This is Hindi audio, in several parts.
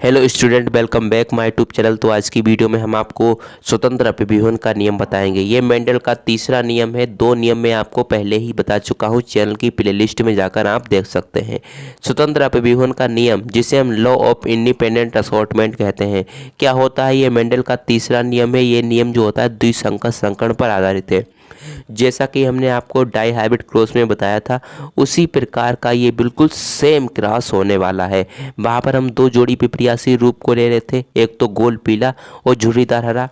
Hello student, welcome back my YouTube channel. तो आज की वीडियो में हम आपको स्वतंत्र अपव्यूहन का नियम बताएंगे। ये मेंडल का तीसरा नियम है। दो नियम मैं आपको पहले ही बता चुका हूँ, चैनल की प्लेलिस्ट में जाकर आप देख सकते हैं। स्वतंत्र अपव्यूहन का नियम, जिसे हम लॉ ऑफ इंडिपेंडेंट असॉर्टमेंट कहते हैं, क्या होता है? ये मेंडल का तीसरा नियम है। ये नियम जो होता है द्विसंकर संकरण पर आधारित है। जैसा कि हमने आपको डाई हाइब्रिड क्रॉस में बताया था, उसी प्रकार का ये बिल्कुल सेम क्रॉस होने वाला है। वहाँ पर हम दो जोड़ी पिप्रियासी रूप को ले रहे थे, एक तो गोल पीला और झुर्रीदार हरा।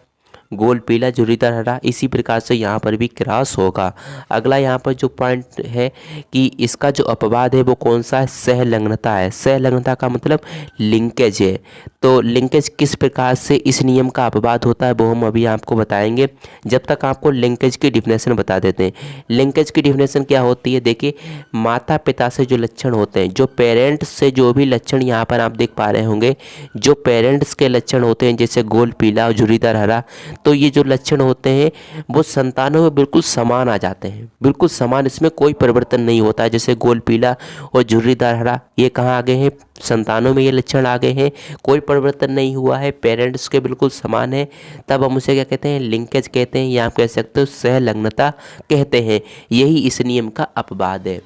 गोल पीला झुर्रीदार हरा, इसी प्रकार से यहाँ पर भी क्रॉस होगा। अगला यहाँ पर जो पॉइंट है कि इसका जो अपवाद है वो कौन सा है? सहलग्नता है। सहलग्नता का मतलब लिंकेज है। तो लिंकेज किस प्रकार से इस नियम का अपवाद होता है वो हम अभी आपको बताएंगे। जब तक आपको लिंकेज की डिफिनेशन बता देते हैं। लिंकेज की डिफिनेशन क्या होती है? देखिए, माता पिता से जो लक्षण होते हैं, जो पेरेंट्स से जो भी लक्षण यहाँ पर आप देख पा रहे होंगे, जो पेरेंट्स के लक्षण होते हैं जैसे गोल पीला और झुर्रीदार हरा, तो ये जो लक्षण होते हैं वो संतानों में बिल्कुल समान आ जाते हैं, बिल्कुल समान। इसमें कोई परिवर्तन नहीं होता है। जैसे गोल पीला और झुर्रीदार हरा, ये कहाँ आ गए हैं? संतानों में ये लक्षण आ गए हैं, कोई परिवर्तन नहीं हुआ है, पेरेंट्स के बिल्कुल समान है। तब हम उसे क्या कहते हैं? लिंकेज कहते हैं, या आप कह सकते हो सहलग्नता कहते हैं। यही इस नियम का अपवाद है।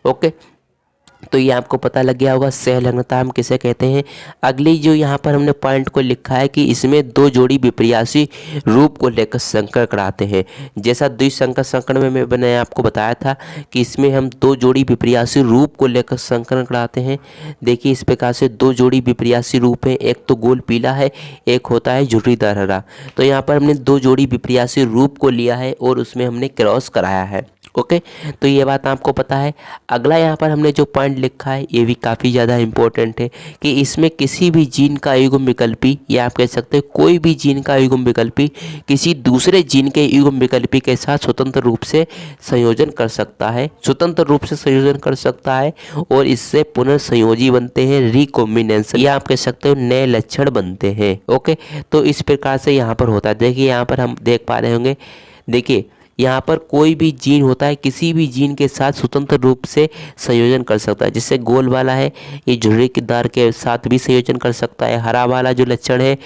ओके, तो ये आपको पता लग गया होगा सहलग्नता हम किसे कहते हैं। अगली जो यहाँ पर हमने पॉइंट को लिखा है कि इसमें दो जोड़ी विपर्यासी रूप को लेकर संकर कराते हैं। जैसा द्विसंकर संकरण में मैंने आपको बताया था कि इसमें हम दो जोड़ी विपर्यासी रूप को लेकर संकरण कराते हैं। देखिए, इस प्रकार से दो जोड़ी विपर्यासी रूप हैं, एक तो गोल पीला है, एक होता है झुर्रीदार हरा। तो यहाँ पर हमने दो जोड़ी विपर्यासी रूप को लिया है और उसमें हमने क्रॉस कराया है। ओके, तो ये बात आपको पता है। अगला यहाँ पर हमने जो पॉइंट लिखा है ये भी काफ़ी ज़्यादा इम्पोर्टेंट है कि इसमें किसी भी जीन का युग्म विकल्पी, या आप कह सकते हैं कोई भी जीन का युग्म विकल्पी किसी दूसरे जीन के युग्म विकल्पी के साथ स्वतंत्र रूप से संयोजन कर सकता है, स्वतंत्र रूप से संयोजन कर सकता है, और इससे पुनर्संयोजी बनते हैं, रिकॉम्बिनेशन, या आप कह सकते हो नए लक्षण बनते हैं। ओके, तो इस प्रकार से यहाँ पर होता है। देखिए, यहाँ पर हम देख पा रहे होंगे, देखिए यहाँ पर कोई भी जीन होता है किसी भी जीन के साथ स्वतंत्र रूप से संयोजन कर सकता है। जिससे गोल वाला है ये झुर्रीदार के साथ भी संयोजन कर सकता है। हरा वाला जो लक्षण है,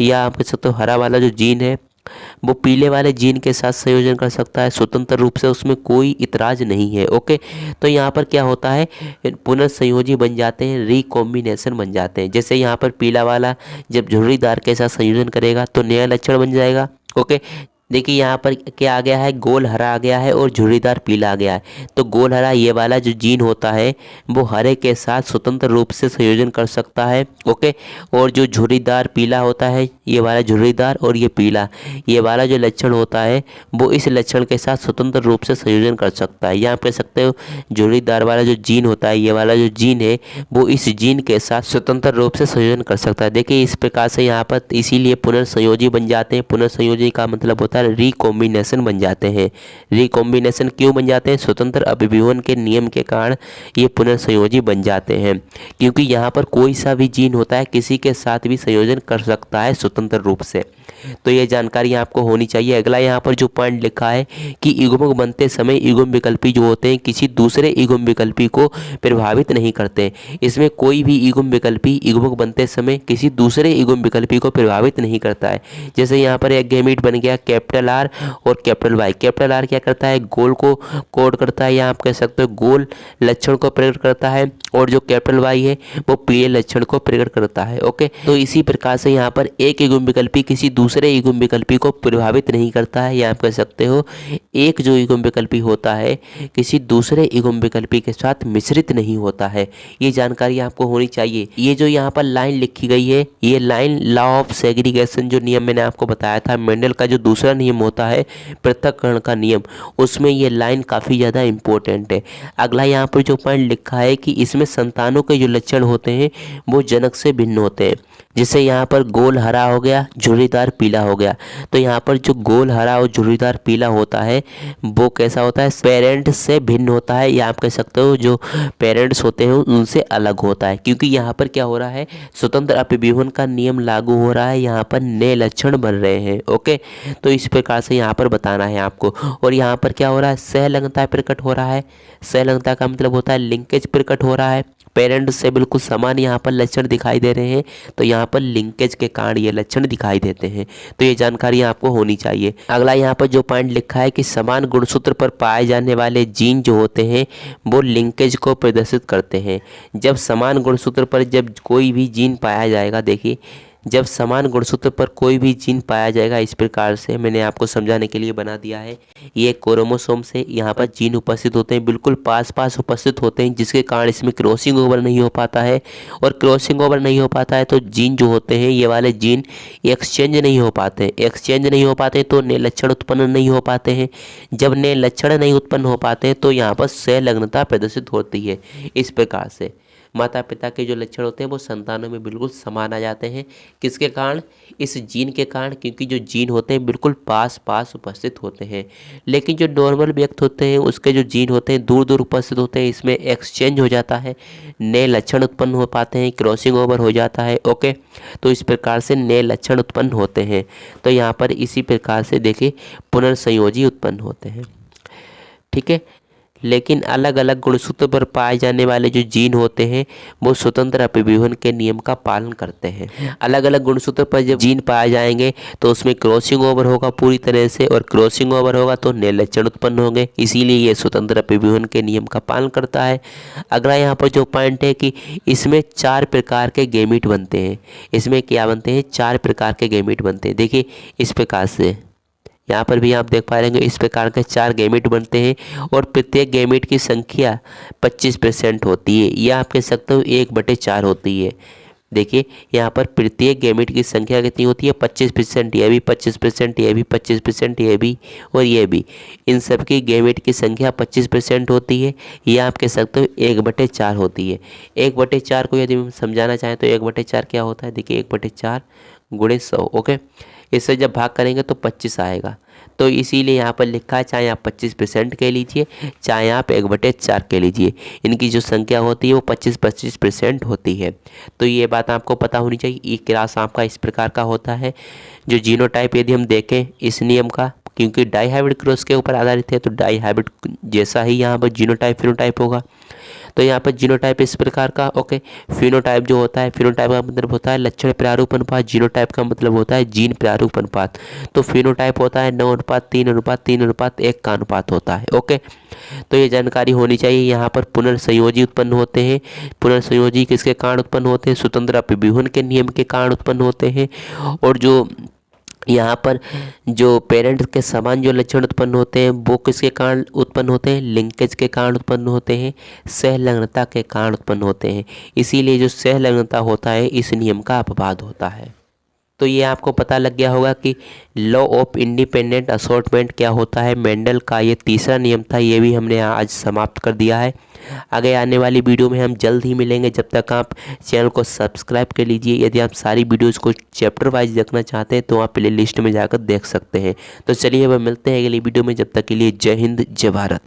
या आप कह सकते हो हरा वाला जो जीन है वो पीले वाले जीन के साथ संयोजन कर सकता है स्वतंत्र रूप से, उसमें कोई इतराज नहीं है। ओके, तो यहाँ पर क्या होता है? पुनर्संयोजी बन जाते हैं, रिकॉम्बिनेशन बन जाते हैं। जैसे यहाँ पर पीला वाला जब झुर्रीदार के साथ संयोजन करेगा तो नया लक्षण बन जाएगा। ओके, देखिए यहाँ पर क्या आ गया है? गोल हरा आ गया है और झुर्रीदार पीला आ गया है। तो गोल हरा ये वाला जो जीन होता है वो हरे के साथ स्वतंत्र रूप से संयोजन कर सकता है। ओके, और जो झुर्रीदार पीला होता है, ये वाला झुर्रीदार और ये पीला, ये वाला जो लक्षण होता है वो इस लक्षण के साथ स्वतंत्र रूप से संयोजन कर सकता है। यहाँ कह सकते हो झुर्रीदार वाला जो जीन होता है, ये वाला जो जीन है वो इस जीन के साथ स्वतंत्र रूप से संयोजन कर सकता है। देखिए, इस प्रकार से यहाँ पर इसीलिए पुनर्संयोजी बन जाते हैं। पुनर्संयोजी का मतलब होता है रिकॉम्बिनेशन बन जाते हैं। रिकॉम्बिनेशन क्यों बन जाते हैं? स्वतंत्र अपव्यूहन के नियम के कारण ये पुनर्संयोजी बन जाते हैं, क्योंकि यहाँ पर कोई सा भी जीन होता है किसी के साथ भी संयोजन कर सकता है स्वतंत्र रूप से। तो ये जानकारी आपको होनी चाहिए। अगला यहाँ पर जो पॉइंट लिखा है कि युग्मक बनते समय युग्म विकल्पी जो होते हैं किसी दूसरे युग्म विकल्पी को प्रभावित नहीं करते। इसमें कोई भी युग्म विकल्पी युग्मक बनते समय किसी दूसरे युग्म विकल्पी को प्रभावित नहीं करता है। जैसे यहाँ पर एक गैमीट बन गया कैपिटल आर और कैपिटल वाई। कैपिटल आर क्या करता है? गोल को कोड करता है, या आप कह सकते हो गोल लक्षण को प्रकट करता है, और जो कैपिटल वाई है वो पीले लक्षण को प्रकट करता है। ओके, तो इसी प्रकार से यहाँ पर एक युग्म विकल्पी किसी दूसरे युग्म विकल्पी को प्रभावित नहीं करता है, या आप कह सकते हो एक जो युग्म विकल्पी होता है किसी दूसरे युग्म विकल्पी के साथ मिश्रित नहीं होता है। ये जानकारी आपको होनी चाहिए। ये जो यहाँ पर लाइन लिखी गई है, ये लाइन लॉ ऑफ सेग्रीगेशन जो नियम मैंने आपको बताया था, मेंडल का जो दूसरा नियम होता है पृथक्करण का नियम, उसमें ये लाइन काफ़ी ज़्यादा इम्पोर्टेंट है। अगला यहाँ पर जो पॉइंट लिखा है कि इसमें संतानों के जो लक्षण होते हैं वो जनक से भिन्न होते हैं। जैसे यहाँ पर गोल हरा हो गया, झुर्रीदार पीला हो गया। तो यहाँ पर जो गोल हरा और झुर्रीदार पीला होता है वो कैसा होता है? पेरेंट्स से भिन्न होता है, या आप कह सकते हो जो पेरेंट्स होते हैं उनसे अलग होता है। क्योंकि यहाँ पर क्या हो रहा है? स्वतंत्र अपव्यूहन का नियम लागू हो रहा है, यहाँ पर नए लक्षण बन रहे हैं। ओके, तो इस प्रकार से यहाँ पर बताना है आपको। और यहाँ पर क्या हो रहा है? सहलग्नता प्रकट हो रहा है। सहलग्नता का मतलब होता है लिंकेज प्रकट हो रहा है। पेरेंट से बिल्कुल समान यहाँ पर लक्षण दिखाई दे रहे हैं, तो यहाँ पर लिंकेज के कारण ये लक्षण दिखाई देते हैं। तो ये जानकारी आपको होनी चाहिए। अगला यहाँ पर जो पॉइंट लिखा है कि समान गुणसूत्र पर पाए जाने वाले जीन जो होते हैं वो लिंकेज को प्रदर्शित करते हैं। जब समान गुणसूत्र पर जब कोई भी जीन पाया जाएगा, देखिए जब समान गुणसूत्र पर कोई भी जीन पाया जाएगा, इस प्रकार से मैंने आपको समझाने के लिए बना दिया है। ये क्रोमोसोम से यहाँ पर जीन उपस्थित होते हैं, बिल्कुल पास पास उपस्थित होते हैं, जिसके कारण इसमें क्रॉसिंग ओवर नहीं हो पाता है। और क्रॉसिंग ओवर नहीं हो पाता है तो जीन जो होते हैं, ये वाले जीन एक्सचेंज नहीं हो पाते। एक्सचेंज नहीं हो पाते तो नए लक्षण उत्पन्न नहीं हो पाते हैं। जब नए लक्षण नहीं उत्पन्न हो पाते हैं तो यहाँ पर सहलग्नता प्रदर्शित होती है। इस प्रकार से माता पिता के जो लक्षण होते हैं वो संतानों में बिल्कुल समान आ जाते हैं। किसके कारण? इस जीन के कारण, क्योंकि जो जीन होते हैं बिल्कुल पास पास उपस्थित होते हैं। लेकिन जो नॉर्मल व्यक्ति होते हैं उसके जो जीन होते हैं दूर दूर उपस्थित होते हैं, इसमें एक्सचेंज हो जाता है, नए लक्षण उत्पन्न हो पाते हैं, क्रॉसिंग ओवर हो जाता है। ओके, तो इस प्रकार से नए लक्षण उत्पन्न होते हैं। तो यहाँ पर इसी प्रकार से देखिए पुनर्संयोजी उत्पन्न होते हैं। ठीक है, लेकिन अलग अलग गुणसूत्र पर पाए जाने वाले जो जीन होते हैं वो स्वतंत्र अपव्यूहन के नियम का पालन करते हैं। अलग अलग गुणसूत्र पर जब जीन पाए जाएंगे तो उसमें क्रॉसिंग ओवर होगा पूरी तरह से, और क्रॉसिंग ओवर होगा तो नए लक्षण उत्पन्न होंगे, इसीलिए ये स्वतंत्र अपव्यूहन के नियम का पालन करता है। अगला यहाँ पर जो पॉइंट है कि इसमें 4 प्रकार के गैमीट बनते हैं। इसमें क्या बनते हैं? 4 प्रकार के गैमीट बनते हैं। देखिए इस प्रकार से यहाँ पर भी आप देख पा रहे हैं, इस प्रकार के 4 गैमीट बनते हैं और प्रत्येक गैमीट की संख्या 25% होती है। यह आप कह सकते हो 1/4 होती है। देखिए यहाँ पर प्रत्येक गैमीट की संख्या कितनी होती है? 25%, यह भी 25%, यह भी 25%, यह भी और यह भी। इन सब की गैमीट की संख्या 25% होती है। यह आप कह सकते हो 1/4 होती है। 1/4 को यदि हम समझाना चाहें तो 1/4 क्या होता है? देखिए 1/4 × 100। ओके, इससे जब भाग करेंगे तो 25 आएगा। तो इसीलिए यहाँ पर लिखा है, चाहे आप 25% कह लीजिए, चाहे आप 1/4 कह लीजिए, इनकी जो संख्या होती है वो 25% होती है। तो ये बात आपको पता होनी चाहिए। ई क्लास आपका इस प्रकार का होता है। जो जीनोटाइप यदि हम देखें इस नियम का, क्योंकि डाई हाइब्रिड क्रॉस के ऊपर आधारित है, तो डाई हाइब्रिड जैसा ही यहाँ पर जीनोटाइप फिनोटाइप होगा। तो यहाँ पर जीनोटाइप इस प्रकार का। ओके, फिनोटाइप जो होता है, फिनोटाइप का मतलब होता है लक्षण प्रारूप अनुपात, जीनोटाइप का मतलब होता है जीन प्रारूप अनुपात। तो फिनोटाइप होता है 9:3:3:1 का अनुपात होता है। ओके, तो ये जानकारी होनी चाहिए। यहाँ पर पुनर्संयोजी उत्पन्न होते हैं। पुनर्संयोजी किसके कारण उत्पन्न होते हैं? स्वतंत्र अपव्यूहन के नियम के कारण उत्पन्न होते हैं। और जो यहाँ पर जो पेरेंट्स के समान जो लक्षण उत्पन्न होते हैं वो किसके कारण उत्पन्न होते हैं? लिंकेज के कारण उत्पन्न होते हैं, सहलग्नता के कारण उत्पन्न होते हैं। इसीलिए जो सहलग्नता होता है इस नियम का अपवाद होता है। तो ये आपको पता लग गया होगा कि लॉ ऑफ इंडिपेंडेंट असॉर्टमेंट क्या होता है। मेंडल का ये तीसरा नियम था, ये भी हमने आज समाप्त कर दिया है। आगे आने वाली वीडियो में हम जल्द ही मिलेंगे। जब तक आप चैनल को सब्सक्राइब कर लीजिए। यदि आप सारी वीडियोज़ को चैप्टर वाइज देखना चाहते हैं तो आप प्ले लिस्ट में जाकर देख सकते हैं। तो चलिए अब मिलते हैं अगली वीडियो में। जब तक के लिए जय हिंद, जय भारत।